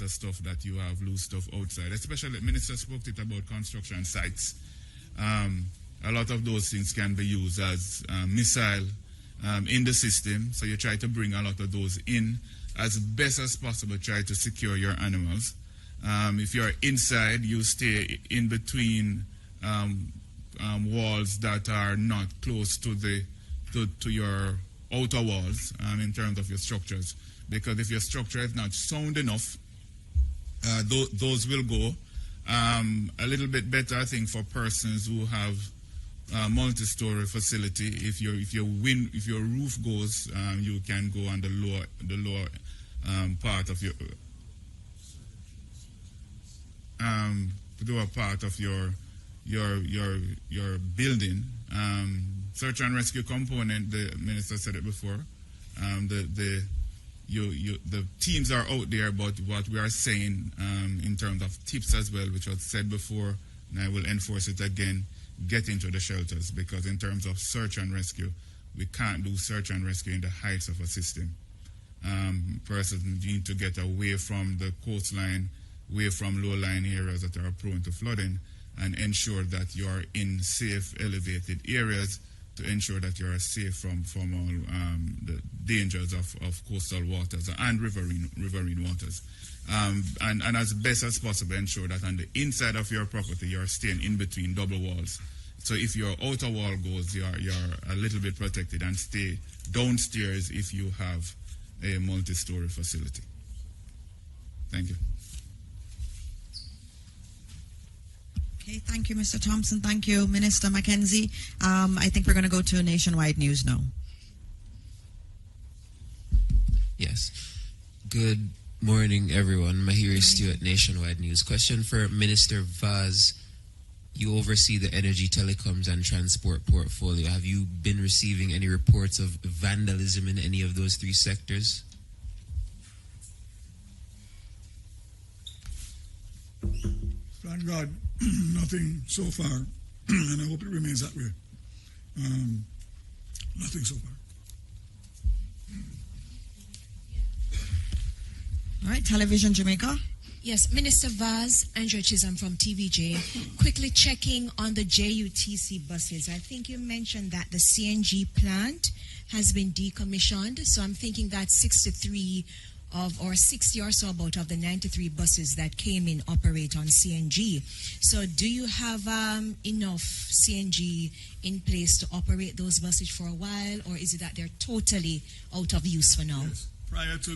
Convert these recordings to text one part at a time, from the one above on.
of stuff that you have loose stuff outside. Especially, the minister spoke it about construction sites. A lot of those things can be used as missile in the system. So you try to bring a lot of those in as best as possible. Try to secure your animals. If you're inside, you stay in between walls that are not close to to your outer walls in terms of your structures. Because if your structure is not sound enough, those will go. A little bit better, I think, for persons who have multi-story facility. If your roof goes, you can go on the lower part of your lower part of your building. Search and rescue component. The minister said it before. The teams are out there, but what we are saying in terms of tips as well, which was said before, and I will enforce it again, get into the shelters, because in terms of search and rescue, we can't do search and rescue in the heights of a system. Persons need to get away from the coastline, away from low-lying areas that are prone to flooding, and ensure that you are in safe, elevated areas to ensure that you are safe from all the dangers of coastal waters and riverine waters. And as best as possible, ensure that on the inside of your property, you're staying in between double walls. So if your outer wall goes, you're a little bit protected, and stay downstairs if you have a multi-story facility. Thank you. Okay, thank you, Mr. Thompson. Thank you, Minister Mackenzie. I think we're going to go to Nationwide News now. Yes. Good morning, everyone. Mahiri Stewart, Nationwide News. Question for Minister Vaz. You oversee the energy, telecoms, and transport portfolio. Have you been receiving any reports of vandalism in any of those three sectors? Thank God, nothing so far, and I hope it remains that way. Nothing so far. All right, Television Jamaica. Yes, Minister Vaz, Andrew Chisholm from TVJ. Quickly checking on the JUTC buses. I think you mentioned that the CNG plant has been decommissioned, so I'm thinking that 60 or so about of the 93 buses that came in operate on CNG. So do you have enough CNG in place to operate those buses for a while, or is it that they're totally out of use for now? Yes. Prior to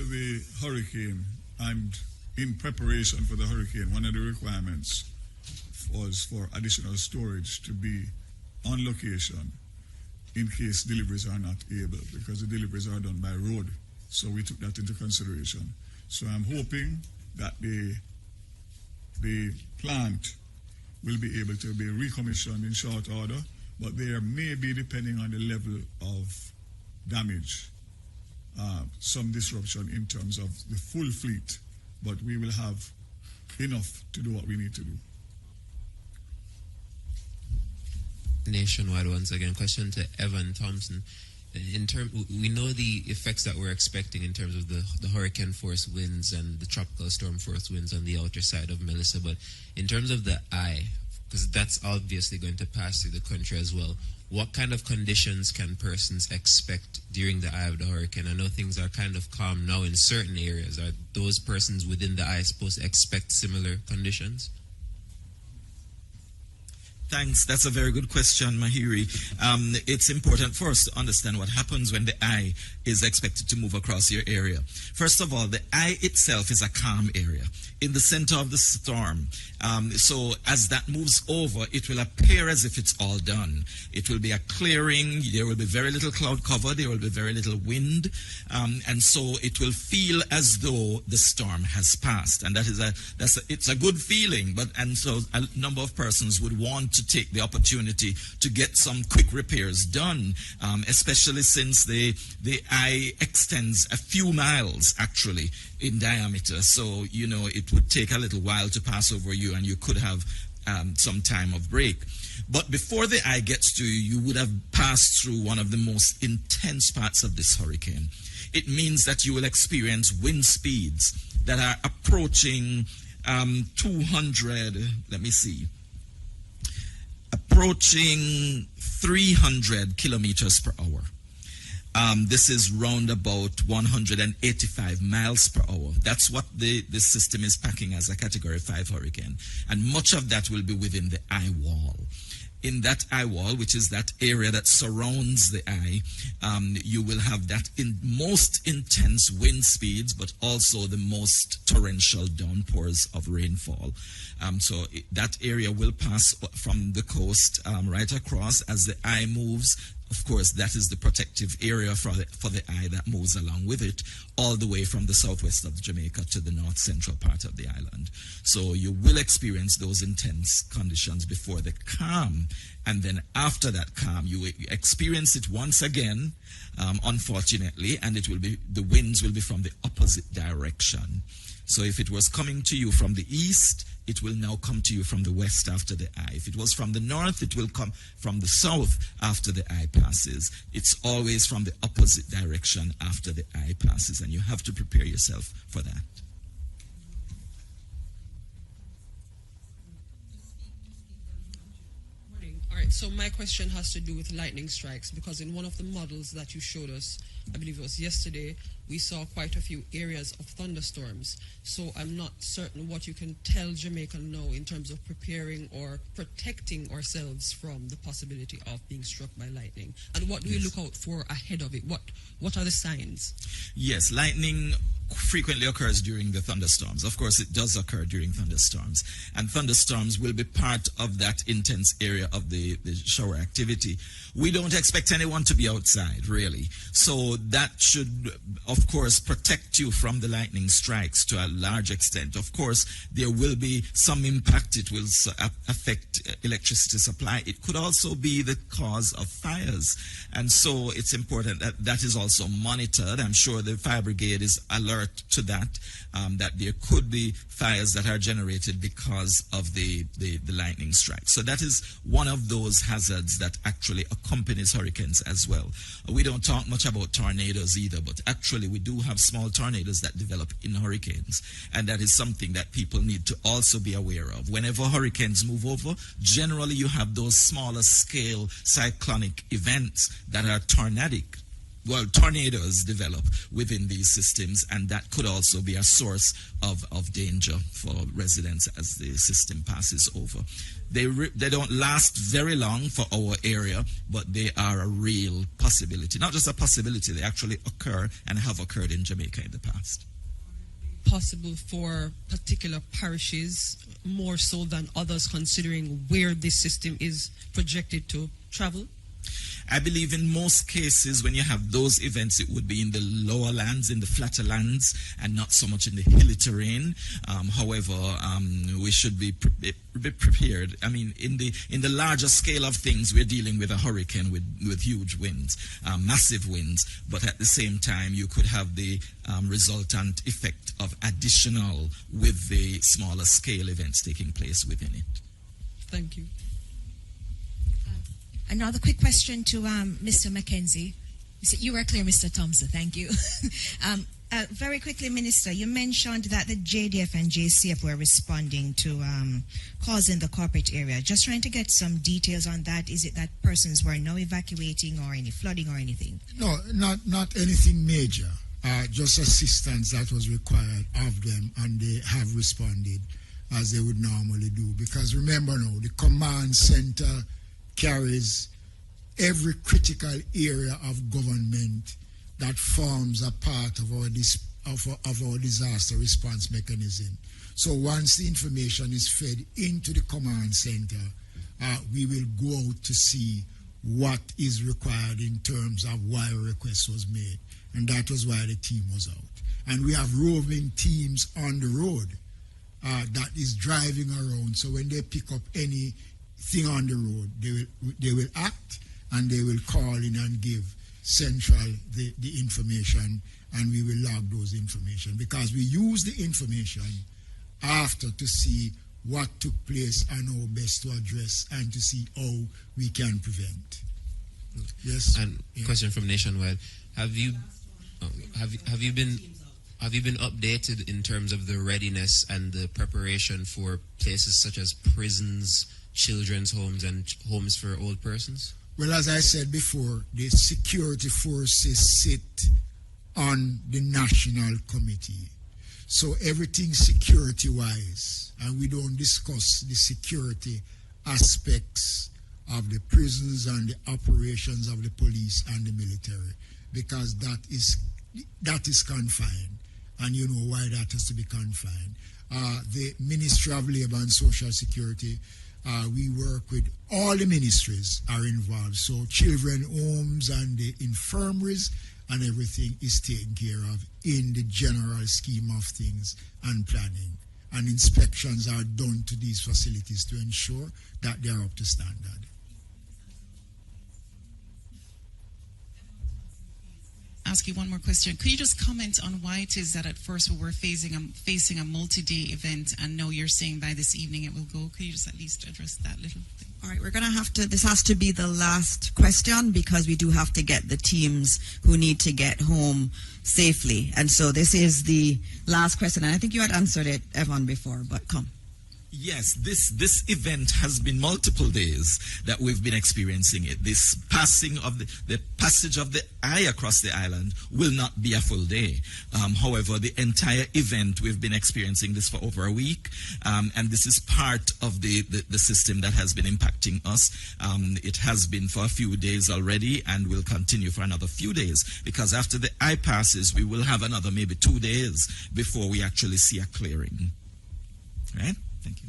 the hurricane and in preparation for the hurricane, one of the requirements was for additional storage to be on location in case deliveries are not able, because the deliveries are done by road. So we took that into consideration. So I'm hoping that the plant will be able to be recommissioned in short order, but there may be, depending on the level of damage, some disruption in terms of the full fleet, but we will have enough to do what we need to do. Nationwide once again. Question to Evan Thompson. We know the effects that we're expecting in terms of the hurricane force winds and the tropical storm force winds on the outer side of Melissa, but in terms of the eye, because that's obviously going to pass through the country as well, what kind of conditions can persons expect during the eye of the hurricane? I know things are kind of calm now in certain areas. Are those persons within the eye supposed to expect similar conditions? Thanks. That's a very good question, Mahiri. It's important for us to understand what happens when the eye is expected to move across your area. First of all, the eye itself is a calm area in the center of the storm. So as that moves over, it will appear as if it's all done. It will be a clearing. There will be very little cloud cover. There will be very little wind. And so it will feel as though the storm has passed. And it's a good feeling. And so a number of persons would want to take the opportunity to get some quick repairs done, especially since the eye extends a few miles actually in diameter. So, it would take a little while to pass over you, and you could have some time of break. But before the eye gets to you, you would have passed through one of the most intense parts of this hurricane. It means that you will experience wind speeds that are approaching 300 kilometers per hour. This is round about 185 miles per hour. That's what the system is packing as a Category 5 hurricane. And much of that will be within the eye wall. In that eye wall, which is that area that surrounds the eye, you will have that most intense wind speeds, but also the most torrential downpours of rainfall. That area will pass from the coast right across as the eye moves. Of course, that is the protective area for the eye that moves along with it, all the way from the southwest of Jamaica to the north central part of the island. So you will experience those intense conditions before the calm, and then after that calm, you will experience it once again, unfortunately, and the winds will be from the opposite direction. So if it was coming to you from the east, it will now come to you from the west after the eye. If it was from the north, it will come from the south after the eye passes. It's always from the opposite direction after the eye passes, and you have to prepare yourself for that. All right, so my question has to do with lightning strikes, because in one of the models that you showed us, I believe it was yesterday, we saw quite a few areas of thunderstorms. So I'm not certain what you can tell Jamaica now in terms of preparing or protecting ourselves from the possibility of being struck by lightning. And what do we look out for ahead of it? What are the signs? Yes, lightning frequently occurs during the thunderstorms. Of course, it does occur during thunderstorms. And thunderstorms will be part of that intense area of the shower activity. We don't expect anyone to be outside, really. So that should, of course, protect you from the lightning strikes to a large extent. Of course, there will be some impact. It will affect electricity supply. It could also be the cause of fires. And so it's important that that is also monitored. I'm sure the fire brigade is alert to that, that there could be fires that are generated because of the lightning strike. So that is one of those hazards that actually accompanies hurricanes as well. We don't talk much about tornadoes either, but actually we do have small tornadoes that develop in hurricanes, and that is something that people need to also be aware of. Whenever hurricanes move over, generally you have those smaller scale cyclonic events that are tornadic. Well, tornadoes develop within these systems, and that could also be a source of danger for residents as the system passes over. They don't last very long for our area, but they are a real possibility. Not just a possibility, they actually occur and have occurred in Jamaica in the past. Possible for particular parishes more so than others, considering where this system is projected to travel? I believe in most cases when you have those events, it would be in the lower lands, in the flatter lands, and not so much in the hilly terrain. However, we should be prepared. I mean, in the larger scale of things, we're dealing with a hurricane with huge winds, massive winds, but at the same time, you could have the resultant effect of additional with the smaller scale events taking place within it. Thank you. Another quick question to Mr. Mackenzie. You were clear, Mr. Thompson. Thank you. Very quickly, Minister, you mentioned that the JDF and JCF were responding to calls in the corporate area. Just trying to get some details on that. Is it that persons were now evacuating or any flooding or anything? No, not anything major. Just assistance that was required of them, and they have responded as they would normally do. Because remember now, the command center carries every critical area of government that forms a part of our disaster response mechanism. So once the information is fed into the command center, we will go out to see what is required in terms of why a request was made. And that was why the team was out. And we have roving teams on the road that is driving around. So when they pick up anything on the road, they will act, and they will call in and give central the information, and we will log those information, because we use the information after to see what took place and how best to address and to see how we can prevent. Yes. And question from Nationwide: Have you been updated in terms of the readiness and the preparation for places such as prisons, children's homes, and homes for old persons? Well, as I said before, the security forces sit on the National Committee. So everything security-wise, and we don't discuss the security aspects of the prisons and the operations of the police and the military, because that is confined, and you know why that has to be confined. The Ministry of Labor and Social Security, we work with all the ministries are involved. So children homes and the infirmaries and everything is taken care of in the general scheme of things and planning. And inspections are done to these facilities to ensure that they are up to standard. Ask you one more question. Could you just comment on why it is that at first we were facing a multi-day event, and now you're saying by this evening it will go? Could you just at least address that little thing? All right, we're going to have to, this has to be the last question because we do have to get the teams who need to get home safely. And so this is the last question. And I think you had answered it, Evan, before, but come. Yes, this event has been multiple days that we've been experiencing it. This passing of the passage of the eye across the island will not be a full day. However, the entire event, we've been experiencing this for over a week, and this is part of the system that has been impacting us. It has been for a few days already and will continue for another few days, because after the eye passes, we will have another maybe 2 days before we actually see a clearing. Right? Thank you.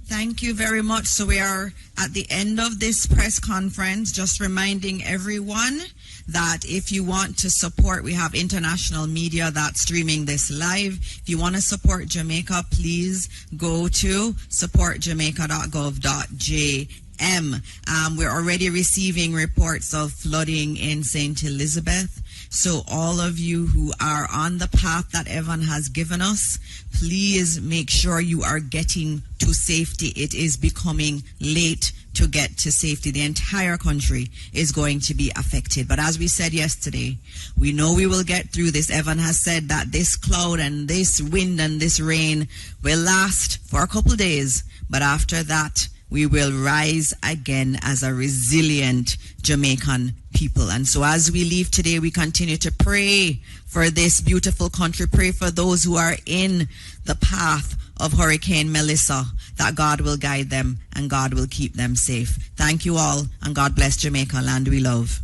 Thank you very much. So we are at the end of this press conference, just reminding everyone that if you want to support, we have international media that's streaming this live. If you want to support Jamaica, please go to supportjamaica.gov.jm. We're already receiving reports of flooding in St. Elizabeth. So all of you who are on the path that Evan has given us, please make sure you are getting to safety. It is becoming late to get to safety. The entire country is going to be affected. But as we said yesterday, we know we will get through this. Evan has said that this cloud and this wind and this rain will last for a couple days. But after that, we will rise again as a resilient Jamaican people. And so as we leave today, we continue to pray for this beautiful country. Pray for those who are in the path of Hurricane Melissa, that God will guide them and God will keep them safe. Thank you all, and God bless Jamaica, land we love.